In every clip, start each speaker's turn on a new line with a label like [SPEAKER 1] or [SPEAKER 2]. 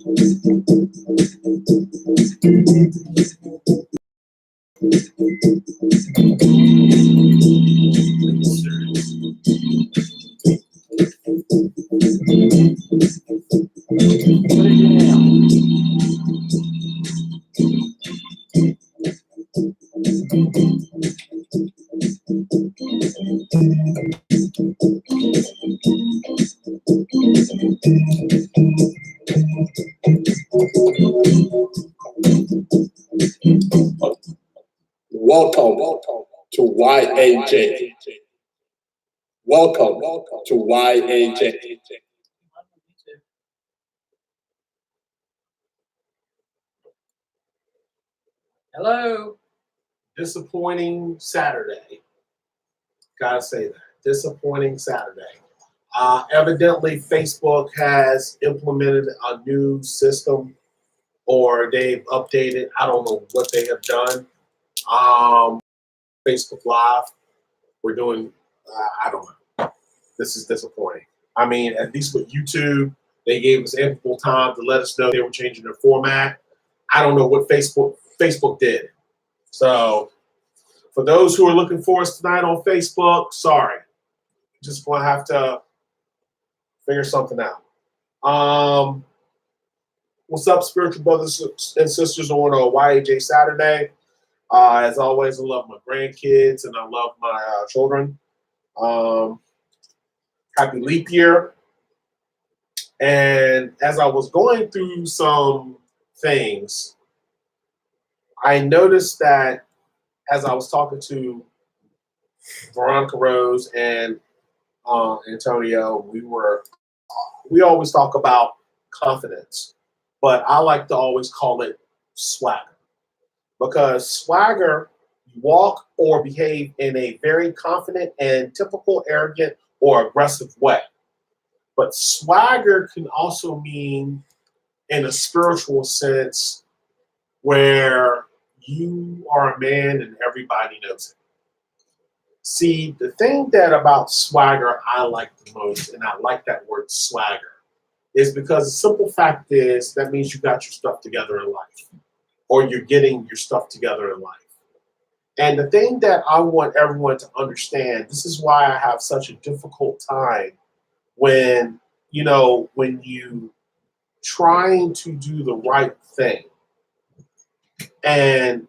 [SPEAKER 1] Welcome to YAJ. Welcome to YAJ.
[SPEAKER 2] Hello. Disappointing Saturday. Gotta say that. Disappointing Saturday. Evidently, Facebook has implemented a new system or they've updated. I don't know what they have done. Facebook Live. We're doing, I don't know. This is disappointing. I mean, at least with YouTube, they gave us ample time to let us know they were changing their format. I don't know what Facebook did. So for those who are looking for us tonight on Facebook, sorry. Just going to have to figure something out. What's up, spiritual brothers and sisters on YAJ Saturday? As always, I love my grandkids and I love my children. Happy leap year. And as I was going through some things, I noticed that as I was talking to Veronica Rose and Antonio, we always talk about confidence, but I like to always call it swagger, because swagger, you walk or behave in a very confident and typical arrogant or aggressive way. But swagger can also mean in a spiritual sense where you are a man and everybody knows it. See, the thing that about swagger I like the most, and I like that word swagger, is because the simple fact is that means you got your stuff together in life, or you're getting your stuff together in life. And the thing that I want everyone to understand, this is why I have such a difficult time when you trying to do the right thing. And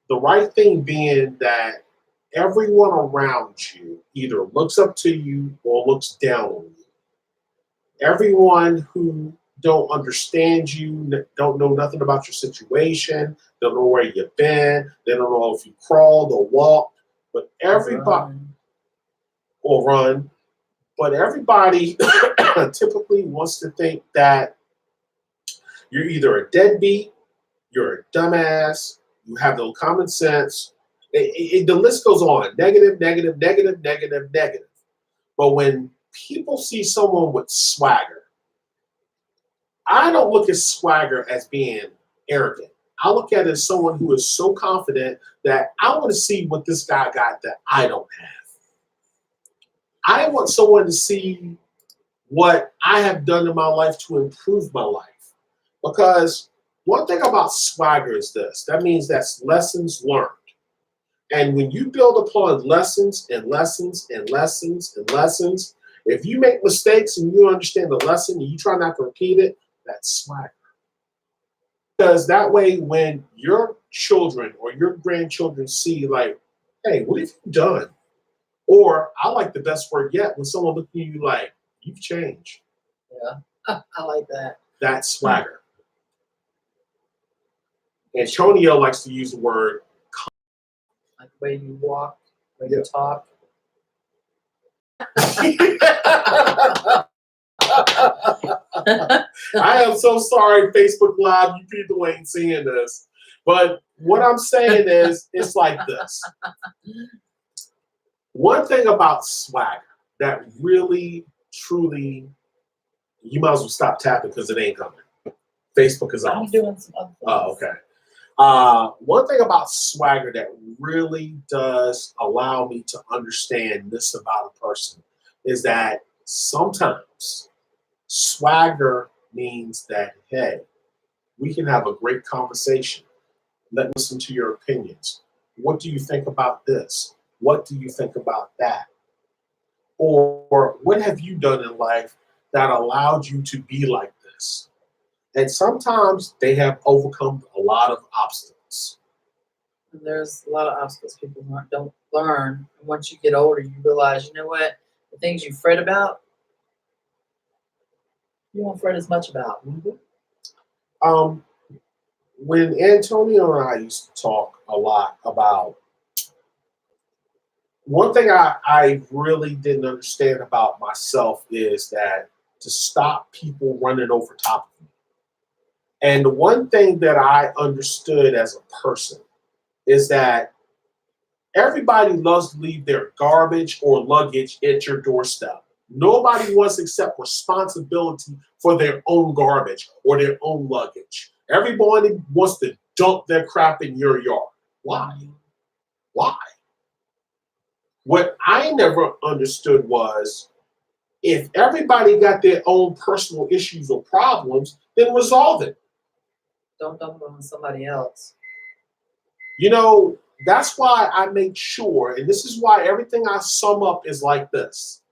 [SPEAKER 2] the right thing being that everyone around you either looks up to you or looks down on you. Everyone who don't understand you, don't know nothing about your situation, don't know where you've been, they don't know if you crawled or walked, but everybody or run, but everybody typically wants to think that you're either a deadbeat, you're a dumbass, you have no common sense. The list goes on. Negative, negative, negative, negative, negative. But when people see someone with swagger, I don't look at swagger as being arrogant. I look at it as someone who is so confident that I want to see what this guy got that I don't have. I want someone to see what I have done in my life to improve my life. Because one thing about swagger is this. That means that's lessons learned. And when you build upon lessons and lessons and lessons and lessons, if you make mistakes and you understand the lesson and you try not to repeat it, that's swagger. Because that way, when your children or your grandchildren see, like, hey, what have you done? Or I like the best word yet, when someone looks at you like, you've changed.
[SPEAKER 3] Yeah, I like that.
[SPEAKER 2] That's swagger. Antonio likes to use the word
[SPEAKER 3] like the way you walk, the way you talk.
[SPEAKER 2] I am so sorry, Facebook Live, you people ain't seeing this. But what I'm saying is, it's like this. One thing about swagger that really, truly, you might as well stop tapping because it ain't coming. Facebook is off.
[SPEAKER 3] I'm doing some other things.
[SPEAKER 2] Oh, okay. One thing about swagger that really does allow me to understand this about a person is that sometimes swagger means that, hey, We can have a great conversation. Let me listen to your opinions. What do you think about this? What do you think about that? Or what have you done in life that allowed you to be like this? And sometimes they have overcome a lot of obstacles.
[SPEAKER 3] And there's a lot of obstacles people don't learn. And once you get older, you realize, you know what? The things you fret about, you won't fret as much about.
[SPEAKER 2] Um, when Antonio and I used to talk a lot about one thing I really didn't understand about myself is that to stop people running over top of me. And the one thing that I understood as a person is that everybody loves to leave their garbage or luggage at your doorstep. Nobody wants to accept responsibility for their own garbage or their own luggage. Everybody wants to dump their crap in your yard. Why? Why? What I never understood was if everybody got their own personal issues or problems, then resolve it.
[SPEAKER 3] Don't dump it on somebody else.
[SPEAKER 2] You know, that's why I make sure, and this is why everything I sum up is like this.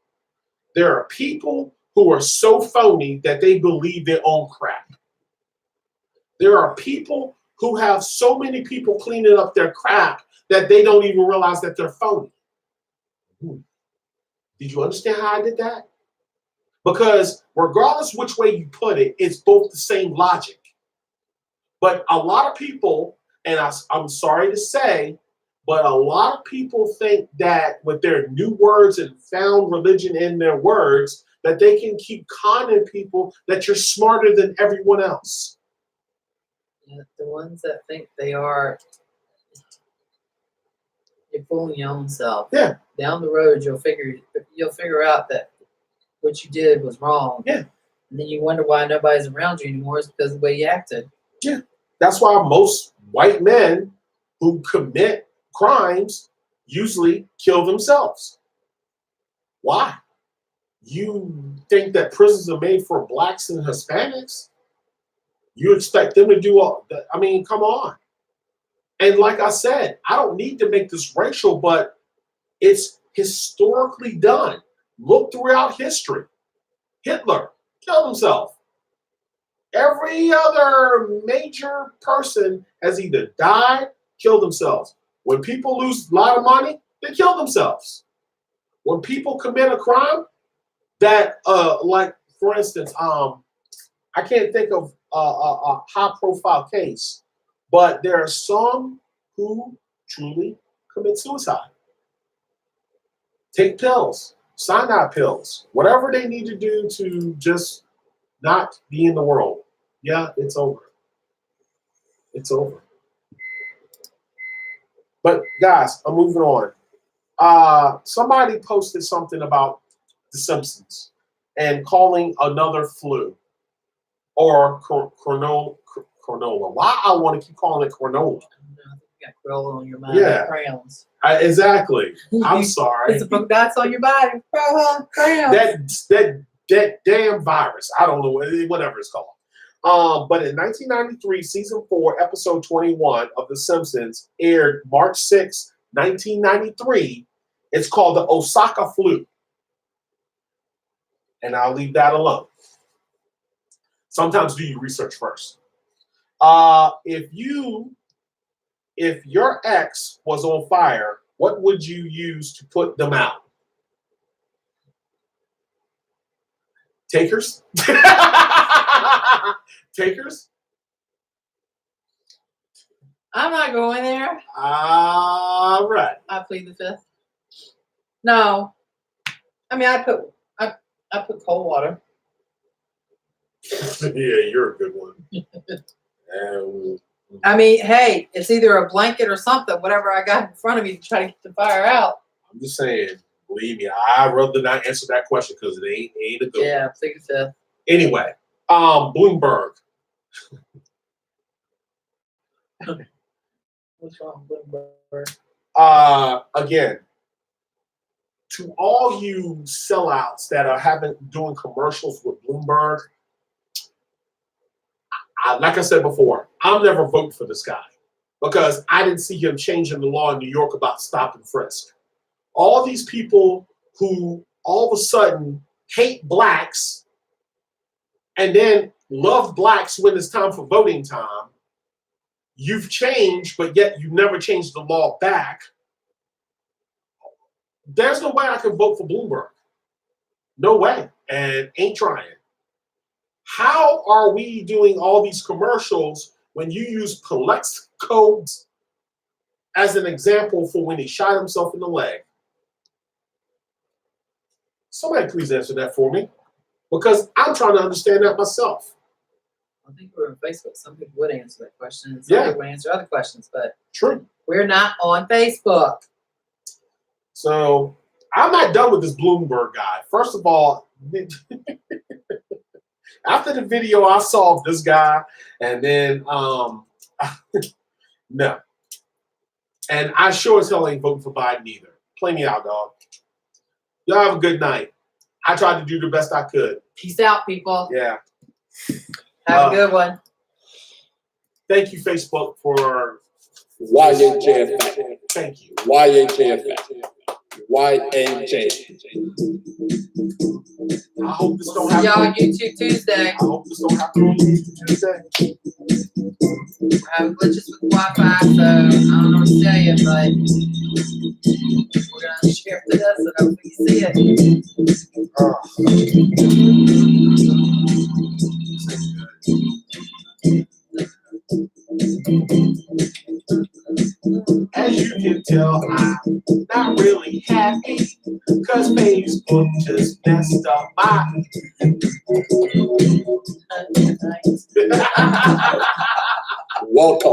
[SPEAKER 2] There are people who are so phony that they believe their own crap. There are people who have so many people cleaning up their crap that they don't even realize that they're phony. Did you understand how I did that? Because regardless which way you put it, it's both the same logic. But a lot of people, and I'm sorry to say, but a lot of people think that with their new words and found religion in their words, that they can keep conning people that you're smarter than everyone else.
[SPEAKER 3] Yeah, the ones that think they are, you're fooling your own self.
[SPEAKER 2] Yeah.
[SPEAKER 3] Down the road, you'll figure out that what you did was wrong.
[SPEAKER 2] Yeah.
[SPEAKER 3] And then you wonder why nobody's around you anymore. It's because of the way you acted.
[SPEAKER 2] Yeah. That's why most white men who commit crimes usually kill themselves. Why? You think that prisons are made for blacks and Hispanics? You expect them to do all that? I mean, come on. And like I said, I don't need to make this racial, but it's historically done. Look throughout history. Hitler killed himself. Every other major person has either died, killed themselves. When people lose a lot of money, they kill themselves. When people commit a crime, that like for instance, I can't think of a high-profile case, but there are some who truly commit suicide. Take pills, cyanide pills, whatever they need to do to just not be in the world. Yeah, it's over. It's over. But guys, I'm moving on. Somebody posted something about The Simpsons and calling another flu or Cronola. Why I want to keep calling it Cronola?
[SPEAKER 3] You got Crayola on your mind.
[SPEAKER 2] Yeah.
[SPEAKER 3] Crayons.
[SPEAKER 2] Exactly. I'm sorry.
[SPEAKER 3] It's a polka dots on your body. Crayons.
[SPEAKER 2] That damn virus. I don't know whatever it's called. But in 1993, season 4, episode 21 of The Simpsons aired March 6, 1993. It's called the Osaka flu. And I'll leave that alone. Sometimes do your research first. If your ex was on fire, what would you use to put them out? Takers? Takers?
[SPEAKER 3] I'm not going there.
[SPEAKER 2] All right.
[SPEAKER 3] I plead the fifth. No. I mean, I put cold water.
[SPEAKER 2] Yeah, you're a good one.
[SPEAKER 3] I mean, hey, it's either a blanket or something, whatever I got in front of me to try to get the fire out.
[SPEAKER 2] I'm just saying, believe me, I'd rather not answer that question because it ain't a good
[SPEAKER 3] Yeah,
[SPEAKER 2] one.
[SPEAKER 3] plead the fifth.
[SPEAKER 2] Anyway, Bloomberg.
[SPEAKER 3] What's wrong with Bloomberg?
[SPEAKER 2] Again, to all you sellouts that are doing commercials with Bloomberg, like I said before, I'll never vote for this guy because I didn't see him changing the law in New York about stop and frisk. All these people who all of a sudden hate blacks and then love blacks when it's time for voting time, you've changed, but yet you never changed the law back. There's no way I can vote for Bloomberg. No way. And ain't trying. How are we doing all these commercials when you use Plexico as an example for when he shot himself in the leg? Somebody please answer that for me, because I'm trying to understand that myself.
[SPEAKER 3] I think we're on Facebook. Some people would answer that question, and some people would answer other questions, but
[SPEAKER 2] True.
[SPEAKER 3] we're not on Facebook.
[SPEAKER 2] So I'm not done with this Bloomberg guy. First of all, after the video I saw of this guy, and then no. And I sure as hell ain't voting for Biden either. Play me out, dog. Y'all have a good night. I tried to do the best I could.
[SPEAKER 3] Peace out, people.
[SPEAKER 2] Yeah.
[SPEAKER 3] Have a good one.
[SPEAKER 2] Thank you, Facebook, for
[SPEAKER 1] YAJ effect.
[SPEAKER 2] thank you.
[SPEAKER 1] YAJ effect. YAJ.
[SPEAKER 2] I hope this don't
[SPEAKER 3] See
[SPEAKER 2] happen.
[SPEAKER 3] y'all YouTube Tuesday.
[SPEAKER 2] I hope this don't happen on YouTube Tuesday.
[SPEAKER 3] We're having glitches with Wi-Fi, so I don't know what to tell you, but we're gonna share this and hopefully you see it.
[SPEAKER 2] As you can tell, I'm not really happy because Facebook just messed up my.
[SPEAKER 1] Welcome.